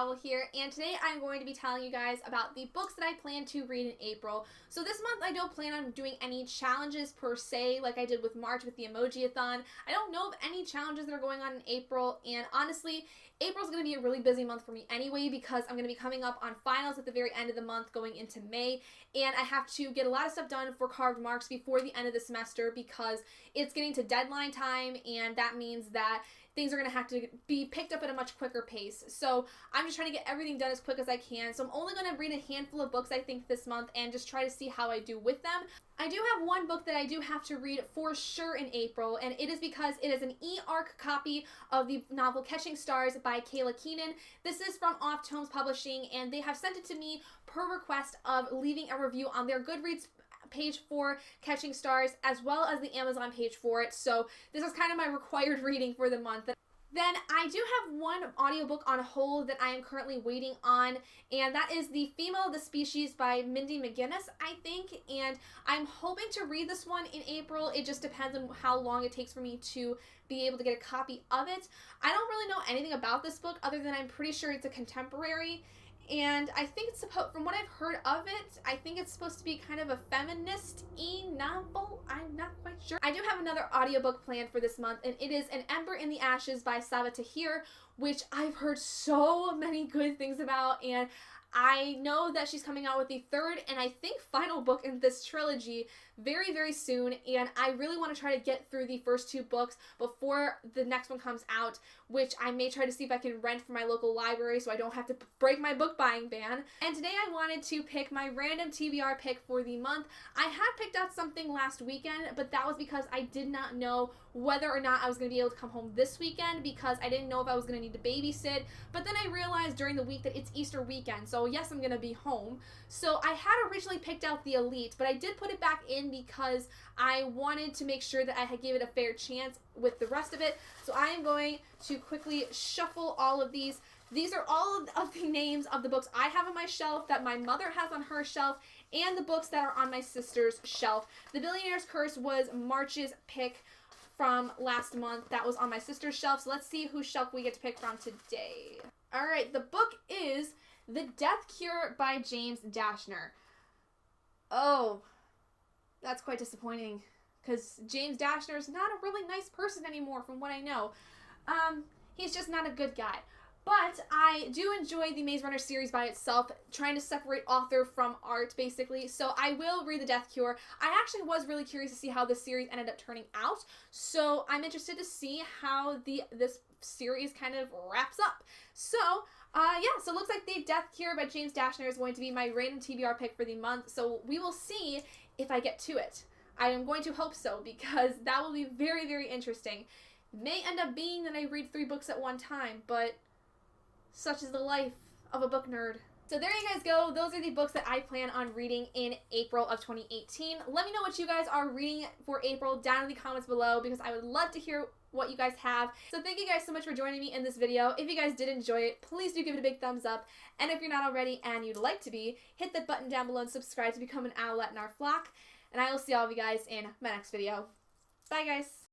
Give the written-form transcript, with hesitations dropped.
Owl here, and today I'm going to be telling you guys about the books that I plan to read in April. So this month I don't plan on doing any challenges per se like I did with March with the Emoji-a-thon. I don't know of any challenges that are going on in April, and honestly, April's going to be a really busy month for me anyway because I'm going to be coming up on finals at the very end of the month going into May, and I have to get a lot of stuff done for carved marks before the end of the semester because it's getting to deadline time, and that means that things are going to have to be picked up at a much quicker pace. So I'm just trying to get everything done as quick as I can. So I'm only going to read a handful of books I think this month and just try to see how I do with them. I do have one book that I do have to read for sure in April, and it is because it is an e-arc copy of the novel Catching Stars by Kayla Keenan. This is from Off Tomes Publishing, and they have sent it to me per request of leaving a review on their Goodreads page for Catching Stars as well as the Amazon page for it. So this is kind of my required reading for the month. Then I do have one audiobook on hold that I am currently waiting on, and that is The Female of the Species by Mindy McGinnis, I think, and I'm hoping to read this one in April. It just depends on how long it takes for me to be able to get a copy of it. I don't really know anything about this book other than I'm pretty sure it's a contemporary, and I think it's supposed, from what I've heard of it, I think it's supposed to be kind of a feminist-y novel. I'm not quite sure. I do have another audiobook planned for this month, and it is An Ember in the Ashes by Saba Tahir, which I've heard so many good things about, and I know that she's coming out with the third and I think final book in this trilogy very, very soon, and I really want to try to get through the first two books before the next one comes out, which I may try to see if I can rent from my local library so I don't have to break my book buying ban. And today I wanted to pick my random TBR pick for the month. I had picked out something last weekend, but that was because I did not know whether or not I was going to be able to come home this weekend because I didn't know if I was going to need to babysit, but then I realized during the week that it's Easter weekend, so yes, I'm going to be home. So I had originally picked out The Elite, but I did put it back in because I wanted to make sure that I had gave it a fair chance with the rest of it. So I am going to quickly shuffle all of these. These are all of the names of the books I have on my shelf, that my mother has on her shelf, and the books that are on my sister's shelf. The Billionaire's Curse was March's pick from last month. That was on my sister's shelf. So let's see whose shelf we get to pick from today. All right, the book is The Death Cure by James Dashner. Oh, that's quite disappointing because James Dashner is not a really nice person anymore from what I know. He's just not a good guy. But I do enjoy the Maze Runner series by itself, trying to separate author from art, basically. So I will read The Death Cure. I actually was really curious to see how this series ended up turning out. So I'm interested to see how this series kind of wraps up. So, yeah, so it looks like The Death Cure by James Dashner is going to be my random TBR pick for the month. So we will see if I get to it. I am going to hope so because that will be very, very interesting. May end up being that I read 3 books at one time, but such is the life of a book nerd. So there you guys go. Those are the books that I plan on reading in April of 2018. Let me know what you guys are reading for April down in the comments below because I would love to hear what you guys have. So thank you guys so much for joining me in this video. If you guys did enjoy it, please do give it a big thumbs up. And if you're not already and you'd like to be, hit that button down below and subscribe to become an owlet in our flock. And I will see all of you guys in my next video. Bye guys.